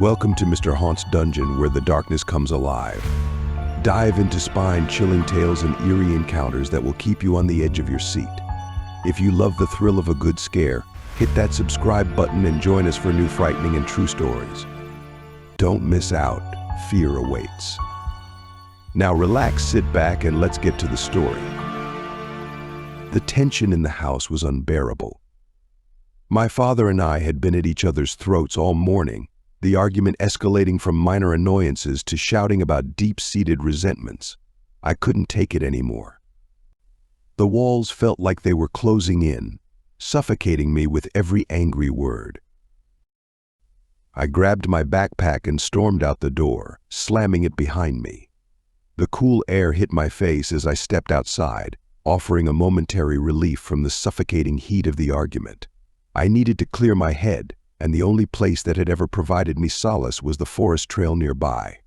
Welcome to Mr. Haunt's dungeon, where the darkness comes alive. Dive into spine-chilling tales and eerie encounters that will keep you on the edge of your seat. If you love the thrill of a good scare, hit that subscribe button and join us for new frightening and true stories. Don't miss out. Fear awaits. Now relax, sit back, and let's get to the story. The tension in the house was unbearable. My father and I had been at each other's throats all morning, the argument escalating from minor annoyances to shouting about deep-seated resentments. I couldn't take it anymore. The walls felt like they were closing in, suffocating me with every angry word. I grabbed my backpack and stormed out the door, slamming it behind me. The cool air hit my face as I stepped outside, offering a momentary relief from the suffocating heat of the argument. I needed to clear my head, and the only place that had ever provided me solace was the forest trail nearby.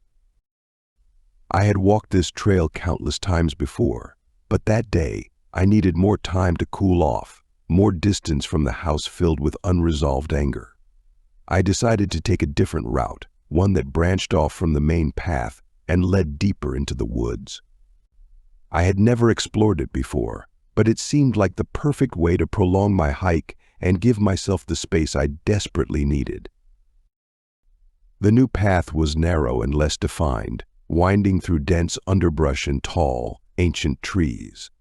I had walked this trail countless times before, but that day I needed more time to cool off, more distance from the house filled with unresolved anger. I decided to take a different route, one that branched off from the main path and led deeper into the woods. I had never explored it before, but it seemed like the perfect way to prolong my hike and give myself the space I desperately needed. The new path was narrow and less defined, winding through dense underbrush and tall, ancient trees.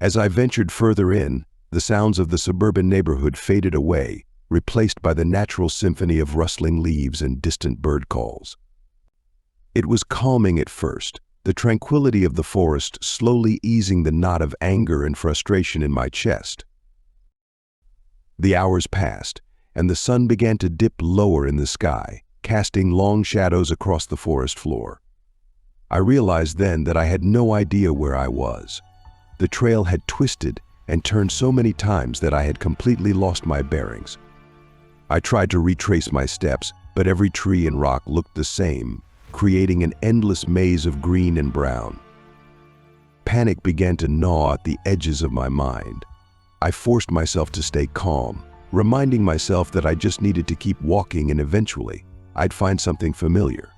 As I ventured further in, the sounds of the suburban neighborhood faded away, replaced by the natural symphony of rustling leaves and distant bird calls. It was calming at first, the tranquility of the forest slowly easing the knot of anger and frustration in my chest. The hours passed, and the sun began to dip lower in the sky, casting long shadows across the forest floor. I realized then that I had no idea where I was. The trail had twisted and turned so many times that I had completely lost my bearings. I tried to retrace my steps, but every tree and rock looked the same, creating an endless maze of green and brown. Panic began to gnaw at the edges of my mind. I forced myself to stay calm, reminding myself that I just needed to keep walking and eventually I'd find something familiar.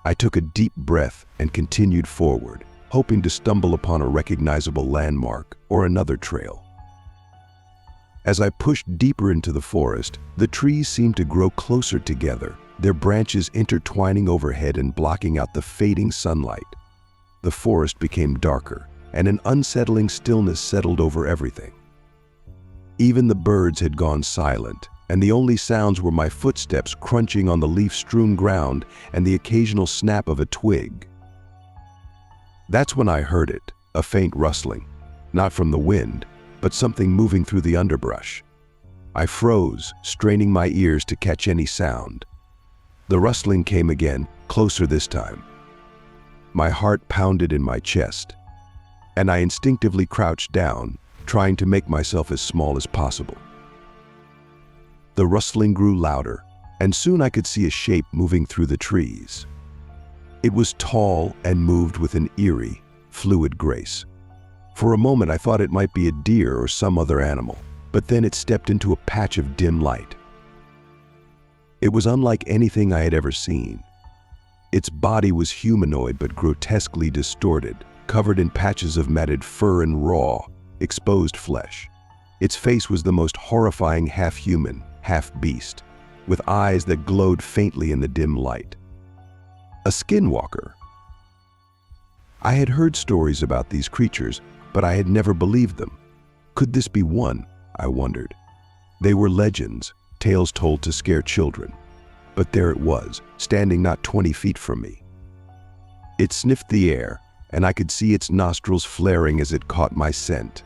I took a deep breath and continued forward, hoping to stumble upon a recognizable landmark or another trail. As I pushed deeper into the forest, the trees seemed to grow closer together, their branches intertwining overhead and blocking out the fading sunlight. The forest became darker, and an unsettling stillness settled over everything. Even the birds had gone silent, and the only sounds were my footsteps crunching on the leaf-strewn ground and the occasional snap of a twig. That's when I heard it, a faint rustling, not from the wind, but something moving through the underbrush. I froze, straining my ears to catch any sound. The rustling came again, closer this time. My heart pounded in my chest, and I instinctively crouched down, trying to make myself as small as possible. The rustling grew louder, and soon I could see a shape moving through the trees. It was tall and moved with an eerie, fluid grace. For a moment I thought it might be a deer or some other animal, but then it stepped into a patch of dim light. It was unlike anything I had ever seen. Its body was humanoid but grotesquely distorted, covered in patches of matted fur and raw, exposed flesh. Its face was the most horrifying half-human, half-beast, with eyes that glowed faintly in the dim light. A skinwalker. I had heard stories about these creatures, but I had never believed them. Could this be one? I wondered. They were legends, tales told to scare children. But there it was, standing not 20 feet from me. It sniffed the air, and I could see its nostrils flaring as it caught my scent.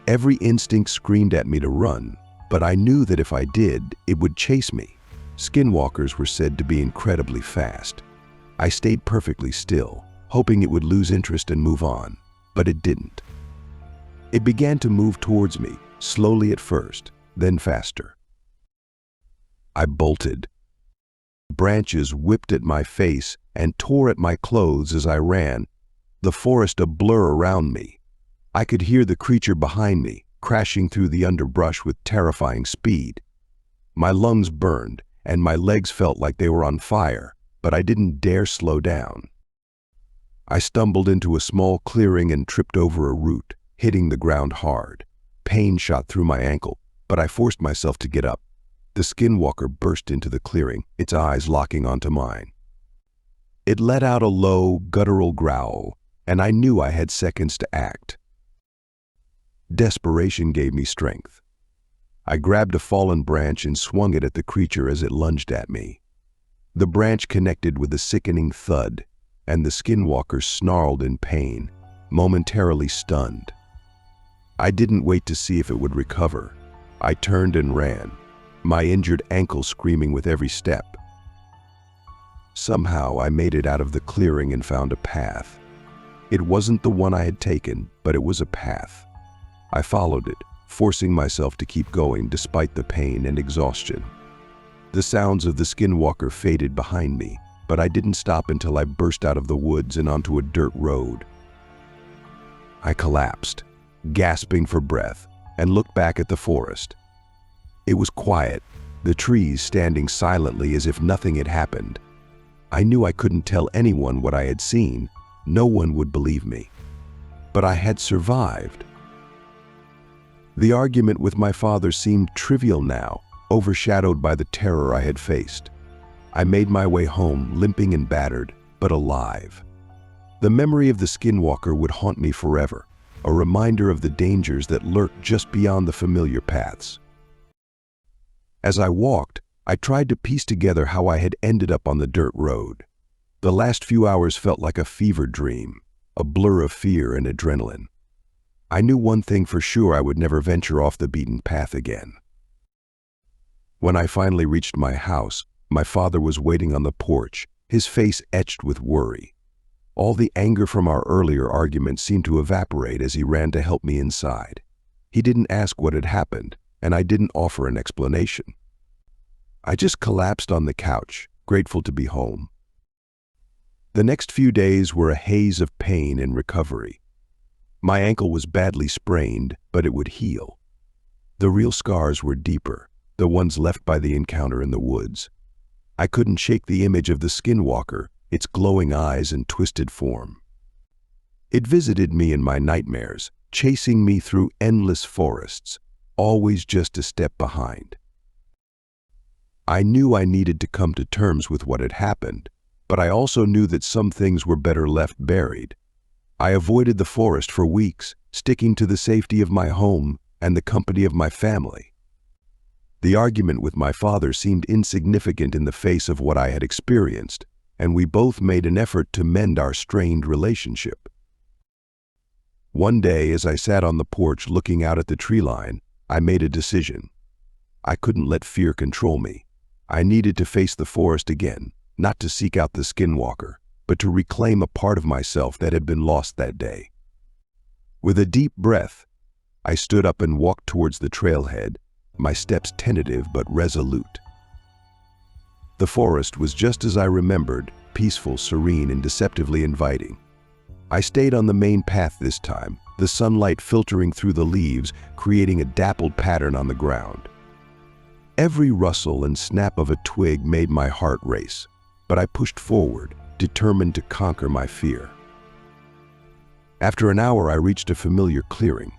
Every instinct screamed at me to run, but I knew that if I did, it would chase me. Skinwalkers were said to be incredibly fast. I stayed perfectly still, hoping it would lose interest and move on, but it didn't. It began to move towards me, slowly at first, then faster. I bolted. Branches whipped at my face and tore at my clothes as I ran, the forest a blur around me. I could hear the creature behind me, crashing through the underbrush with terrifying speed. My lungs burned, and my legs felt like they were on fire, but I didn't dare slow down. I stumbled into a small clearing and tripped over a root, hitting the ground hard. Pain shot through my ankle, but I forced myself to get up. The Skinwalker burst into the clearing, its eyes locking onto mine. It let out a low, guttural growl, and I knew I had seconds to act. Desperation gave me strength. I grabbed a fallen branch and swung it at the creature as it lunged at me. The branch connected with a sickening thud, and the Skinwalker snarled in pain, momentarily stunned. I didn't wait to see if it would recover. I turned and ran, my injured ankle screaming with every step. Somehow I made it out of the clearing and found a path. It wasn't the one I had taken, but it was a path. I followed it, forcing myself to keep going despite the pain and exhaustion. The sounds of the Skinwalker faded behind me, but I didn't stop until I burst out of the woods and onto a dirt road. I collapsed, gasping for breath, and looked back at the forest. It was quiet, the trees standing silently as if nothing had happened. I knew I couldn't tell anyone what I had seen. No one would believe me. But I had survived. The argument with my father seemed trivial now, overshadowed by the terror I had faced. I made my way home, limping and battered, but alive. The memory of the Skinwalker would haunt me forever, a reminder of the dangers that lurked just beyond the familiar paths. As I walked, I tried to piece together how I had ended up on the dirt road. The last few hours felt like a fever dream, a blur of fear and adrenaline. I knew one thing for sure: I would never venture off the beaten path again. When I finally reached my house, my father was waiting on the porch, his face etched with worry. All the anger from our earlier argument seemed to evaporate as he ran to help me inside. He didn't ask what had happened, and I didn't offer an explanation. I just collapsed on the couch, grateful to be home. The next few days were a haze of pain and recovery. My ankle was badly sprained, but it would heal. The real scars were deeper, the ones left by the encounter in the woods. I couldn't shake the image of the Skinwalker, its glowing eyes and twisted form. It visited me in my nightmares, chasing me through endless forests, always just a step behind. I knew I needed to come to terms with what had happened, but I also knew that some things were better left buried. I avoided the forest for weeks, sticking to the safety of my home and the company of my family. The argument with my father seemed insignificant in the face of what I had experienced, and we both made an effort to mend our strained relationship. One day, as I sat on the porch looking out at the tree line, I made a decision. I couldn't let fear control me. I needed to face the forest again, not to seek out the Skinwalker, but to reclaim a part of myself that had been lost that day. With a deep breath, I stood up and walked towards the trailhead, my steps tentative but resolute. The forest was just as I remembered, peaceful, serene, and deceptively inviting. I stayed on the main path this time, the sunlight filtering through the leaves, creating a dappled pattern on the ground. Every rustle and snap of a twig made my heart race, but I pushed forward, determined to conquer my fear. After an hour, I reached a familiar clearing.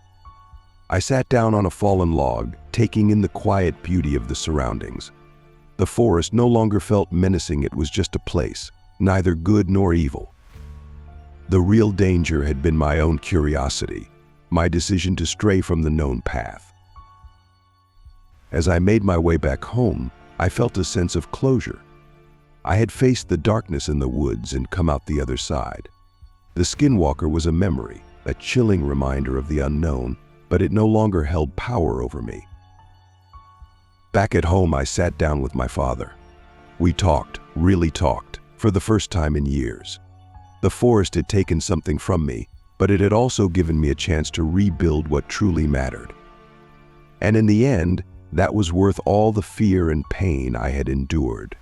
I sat down on a fallen log, taking in the quiet beauty of the surroundings. The forest no longer felt menacing. It was just a place, neither good nor evil. The real danger had been my own curiosity, my decision to stray from the known path. As I made my way back home, I felt a sense of closure. I had faced the darkness in the woods and come out the other side. The Skinwalker was a memory, a chilling reminder of the unknown, but it no longer held power over me. Back at home, I sat down with my father. We talked, really talked, for the first time in years. The forest had taken something from me, but it had also given me a chance to rebuild what truly mattered. And in the end, that was worth all the fear and pain I had endured.